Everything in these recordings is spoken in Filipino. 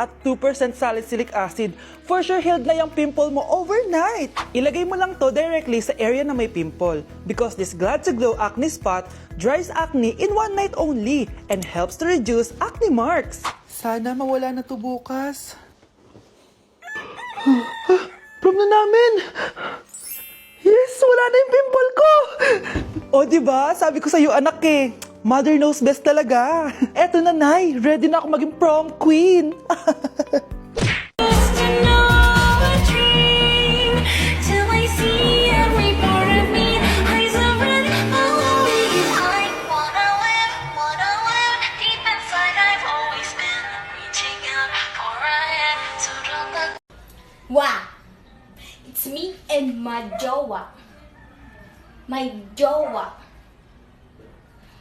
at 2% salicylic acid. For sure, healed na yung pimple mo overnight. Ilagay mo lang to directly sa area na may pimple because this Glad to Glow acne spot dries acne in one night only and helps to reduce acne marks. Sana mawala na to bukas. Prom na namin! Yes! Wala na yung pimple ko! O diba? Sabi ko sa'yo anak eh. Mother knows best talaga. Eto na, Nay. Ready na ako maging prom queen. Wow! It's me and my jowa. My jowa.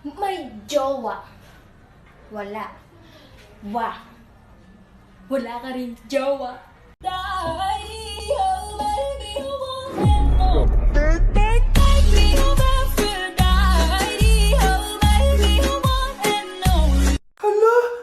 My jowa. Wala. Wah. Wala ka rin jowa. Hala,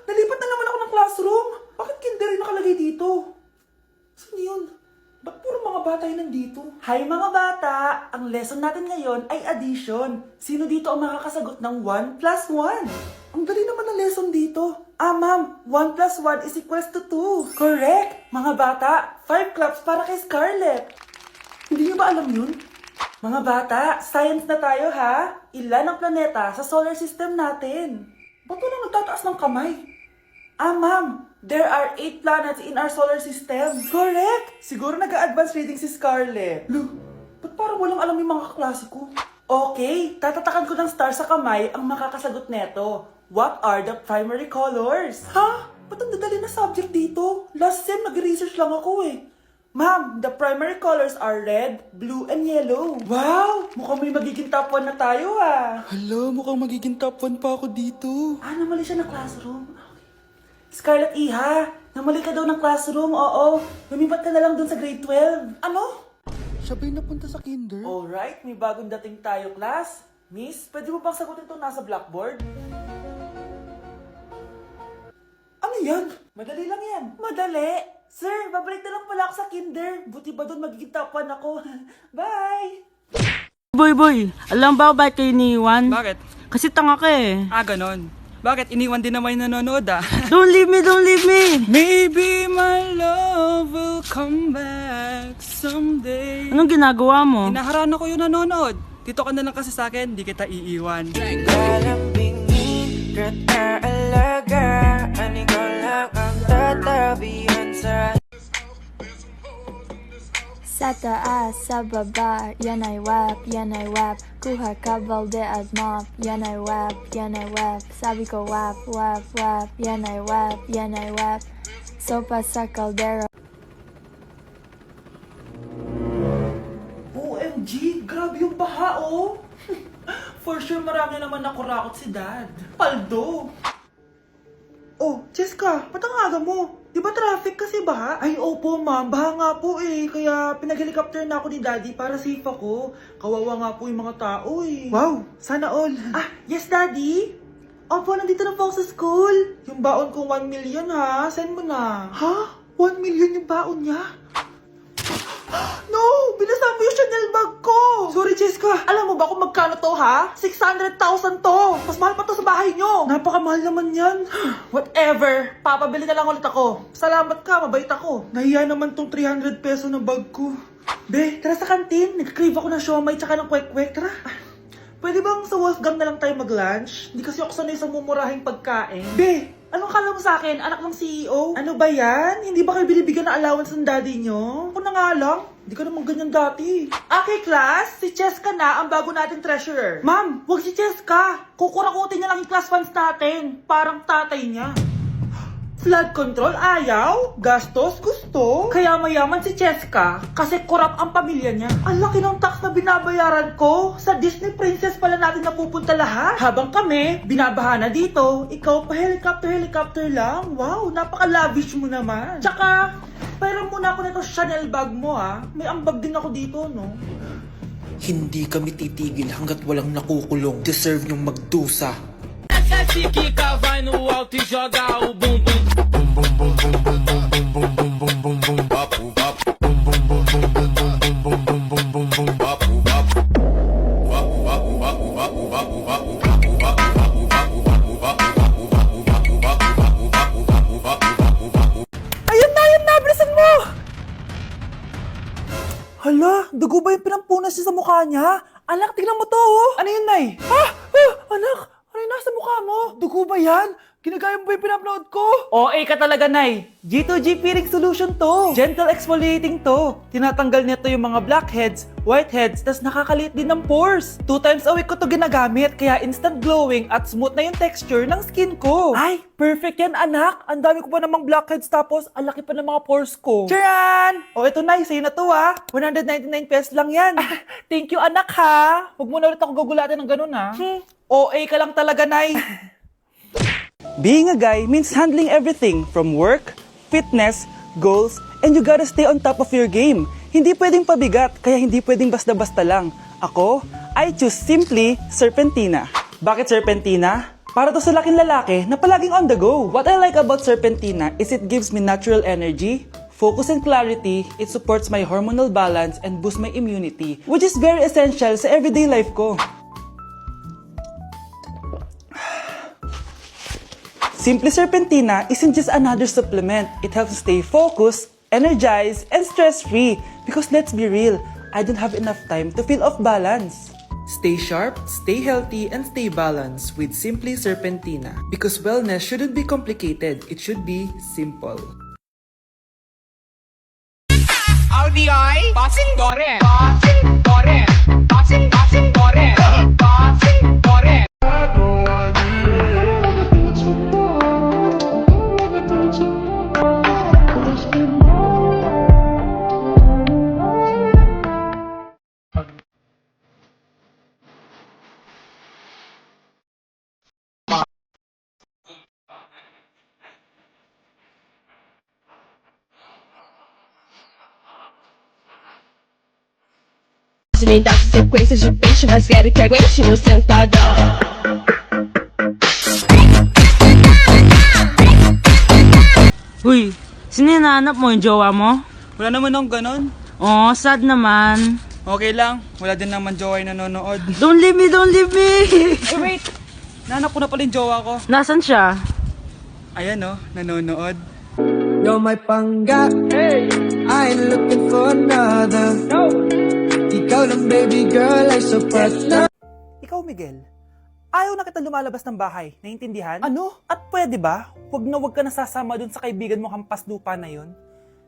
nalipat na naman ako ng classroom. Bakit kinder yung nakalagay dito? Saan yun? Ba't puro mga bata yung nandito? Hi mga bata! Ang lesson natin ngayon ay addition. Sino dito ang makakasagot ng 1 plus 1? Ang dali naman ng lesson dito. Ah ma'am, 1 plus 1 is equals to 2. Correct! Mga bata, 5 claps para kay Scarlett. Hindi niyo ba alam yun? Mga bata, science na tayo ha. Ilan ang planeta sa solar system natin? Ba't walang nagtataas ng kamay? Ah, ma'am, there are 8 planets in our solar system. Correct! Siguro nag-a-advance reading si Scarlett. Lo, ba't parang walang alam yung mga kaklase ko? Okay, tatatakan ko ng star sa kamay ang makakasagot neto. What are the primary colors? Ha? Ba't ang dadali na subject dito? Last sem, nag-research lang ako eh. Ma'am, the primary colors are red, blue, and yellow. Wow! Mukhang may magiging top 1 na tayo ah. Hala, mukhang magiging top 1 pa ako dito. Ah, namali siya ng classroom. Scarlett Iha, namali ka daw ng classroom, oo. Lumipat ka na lang dun sa grade 12. Ano? Siya ba'y napunta sa kinder? Alright, may bagong dating tayo, class. Miss, pwede mo bang sagutin itong nasa blackboard? Ano yan? Madali lang yan. Madali? Sir, babalik na lang pala ako sa kinder. Buti ba doon magiging top 1 ako? Bye! Boy, alam ba bakit kayo iniwan? Bakit? Kasi tanga ka eh. Ah, ganon. Bakit? Iniwan din naman yung nanonood ah. Don't leave me, don't leave me! Maybe my love will come back someday. Anong ginagawa mo? Inaharana ko yung nanonood. Dito ka na lang kasi sa akin, di kita iiwan. Lalambingin kita alaga, ang ikaw lang ang tatabihan sa Sa taas, sa baba, yan ay wap, yan ay wap. Kuha ka balde at mop, yan ay wap, yan ay wap. Sabi ko wap, wap, wap, yan ay wap, yan ay wap. Sopa sa kaldero. OMG, grabe yung baha oh. For sure marami naman nakurakot si Dad. Paldo! Oh, Cheska, ba't ang aga mo? Di ba traffic kasi baha? Ay, opo ma'am, baha nga po eh. Kaya pinag-helicopter na ako ni Daddy para safe ako. Kawawa nga po yung mga tao eh. Wow, sana all. Ah, yes Daddy? Opo, nandito na po ako sa school. Yung baon kong 1 million ha, send mo na. Ha? 1 million yung baon niya? No! Binasa mo yung Chanel bag ko! Sorry, Cheska. Alam mo ba kung magkano to, ha? 600,000 to! Mas mahal pa to sa bahay nyo! Napakamahal naman yan. Whatever. Papabili na lang ulit ako. Salamat ka, mabait ako. Nahiya naman tong 300 peso na bag ko. Be, tara sa kantin. Nag-crave ako ng siomay tsaka ng kwek-kwek. Tara. Pwede bang sa Wolfgang na lang tayo mag-lunch? Hindi kasi ako sanay sa mumurahing pagkain. Be, anong kala mo sa akin? Anak ng CEO? Ano ba yan? Hindi ba kayo binibigyan ng allowance ng daddy nyo? Ako na nga lang. Hindi ka naman ganyan dati. Okay, class. Si Cheska na ang bago nating treasurer. Ma'am, wag si Cheska. Kukurakutin niya lang yung class funds natin. Parang tatay niya. Flood control, ayaw. Gastos, gusto. Kaya mayaman si Cheska kasi korap ang pamilya niya. Ang laki ng tax na binabayaran ko. Sa Disney Princess pala natin napupunta lahat. Habang kami, binabaha na dito. Ikaw pa helicopter lang. Wow, napaka-lavish mo naman. Tsaka, pairam muna ako nito Chanel bag mo ha. May ambag din ako dito, no? Hindi kami titigil hanggat walang nakukulong. Deserve niyong magdusa. Essa chiquica vai no alto e joga o bumbum. Bum bum bum bum bum. Dugo ba yung pinampunas niya sa mukha niya? Anak, tingnan mo to, oh. Ano yun, Nay? Anak, ano yung nasa mukha mo? Dugo ba yan? Ginagaya mo ba yung pinupload ko? OA ka talaga, Nay. G2G peeling solution to. Gentle exfoliating to. Tinatanggal nito yung mga blackheads, whiteheads, tas nakakaliit din ng pores. 2 times a week ko to ginagamit, kaya instant glowing at smooth na yung texture ng skin ko. Ay, perfect yan, anak. Ang dami ko pa namang blackheads, tapos ang laki pa ng mga pores ko. Charan! O, ito, Nay, sa'yo na to, ha. 199 pesos lang yan. Thank you, anak, ha. Huwag mo na ulit ako gugulatin ng ganun, ha. OA ka lang talaga, Nay. Being a guy means handling everything from work, fitness, goals, and you gotta stay on top of your game. Hindi pwedeng pabigat, kaya hindi pwedeng basta-basta lang. Ako, I choose simply Serpentina. Bakit Serpentina? Para to sa laking lalaki na palaging on the go. What I like about Serpentina is it gives me natural energy, focus and clarity, it supports my hormonal balance and boosts my immunity, which is very essential sa everyday life ko. Simply Serpentina isn't just another supplement. It helps stay focused, energized, and stress-free. Because let's be real, I don't have enough time to feel off balance. Stay sharp, stay healthy, and stay balanced with Simply Serpentina. Because wellness shouldn't be complicated, it should be simple. RBI, passing Dore, passing Dore, passing Dore, passing Dore. Me dá sequência de peixe, mas quero que aguente no sentadão. Uy, sino hinahanap mo? Yung jowa mo? Wala naman akong ganon. Oh, sad naman. Okay lang, wala din naman jowa yung nanonood. Don't leave me, don't leave me! Hey, wait! Nahanap ko na pala yung jowa ko. Nasaan siya? Ayan oh, nanonood. You're my pangga, hey. I ain't looking for another. No. Ikaw lang baby girl, ay sapat na. Ikaw, Miguel, ayaw na kita lumalabas ng bahay. Naiintindihan? Ano? At pwede ba? Huwag ka nasasama dun sa kaibigan mo hampas lupa na yon.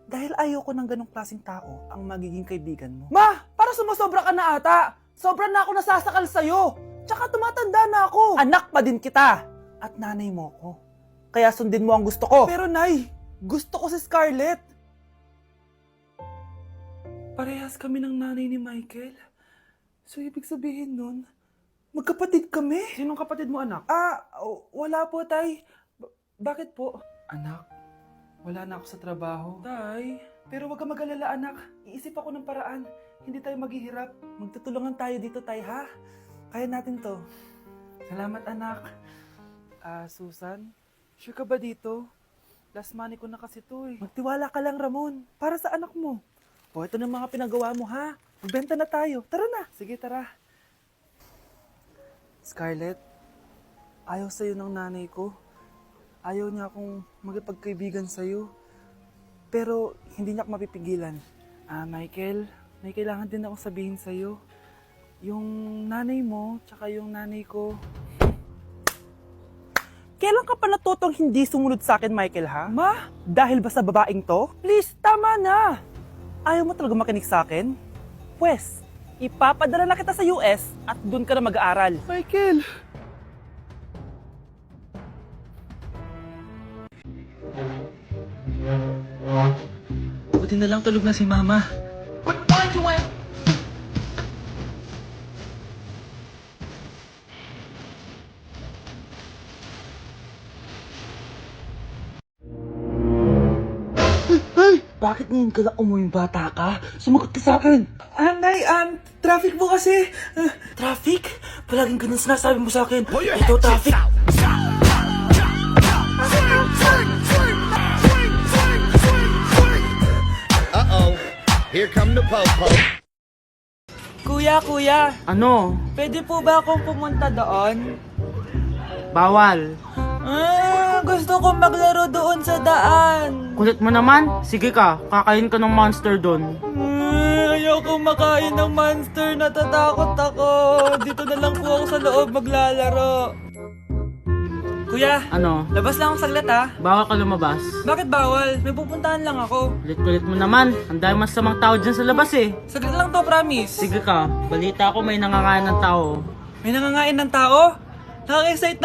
Dahil ayaw ko ng ganong klaseng tao ang magiging kaibigan mo. Ma! Para sumusobra ka na ata! Sobra na ako nasasakal sa'yo! Tsaka tumatanda na ako! Anak pa din kita! At nanay mo ko. Kaya sundin mo ang gusto ko. Pero Nay, gusto ko si Scarlett. Parehas kami ng nanay ni Michael. So, ibig sabihin nun, magkapatid kami? Sinong kapatid mo, anak? Wala po, Tay. Bakit po? Anak, wala na ako sa trabaho. Tay, pero wag ka mag-alala, anak. Iisip ako ng paraan. Hindi tayo maghihirap. Magtutulungan tayo dito, Tay, ha? Kaya natin to. Salamat, anak. Susan, sure ka ba dito? Last money ko na kasi to, eh. Magtiwala ka lang, Ramon. Para sa anak mo. O, ito na mga pinagawa mo, ha? Magbenta na tayo. Tara na. Sige, tara. Scarlett, ayaw sa'yo ng nanay ko. Ayaw niya akong magipagkaibigan sa'yo. Pero, hindi niya ako mapipigilan. Michael, may kailangan din akong sabihin sa'yo. Yung nanay mo, tsaka yung nanay ko. Kailan ka pa natutong hindi sumunod sa akin, Michael, ha? Ma, dahil ba sa babaeng to? Please, tama na! Ayaw mo talaga makinig sa akin? Pwes, ipapadala na kita sa US at doon ka na mag-aaral. Michael! Buti na lang tulog na si Mama. Bakit ngayon ka lang umuwi bata ka? Sumagot ka sa akin. Nay, traffic mo kasi. Traffic? Palaging ganun sinasabi mo sa akin. Ito, traffic. Uh-oh. Here come the po-po. Kuya, Ano? pwede po ba akong pumunta doon? Bawal. Gusto ko maglaro doon sa daan. Kulit mo naman. Sige ka, kakain ka ng monster doon. Ayoko makain ng monster, natatakot ako. Dito na lang po ako sa loob maglalaro. Kuya, Ano? labas lang ako saglit ha. Bawal ka lumabas. Bakit bawal? May pupuntahan lang ako. Kulit-kulit mo naman. Ang dami masamang tao dyan sa labas eh. Saglit lang to, promise. Sige ka, balita ko may nangangain ng tao. May nangangain ng tao? Nakaka-excite naman.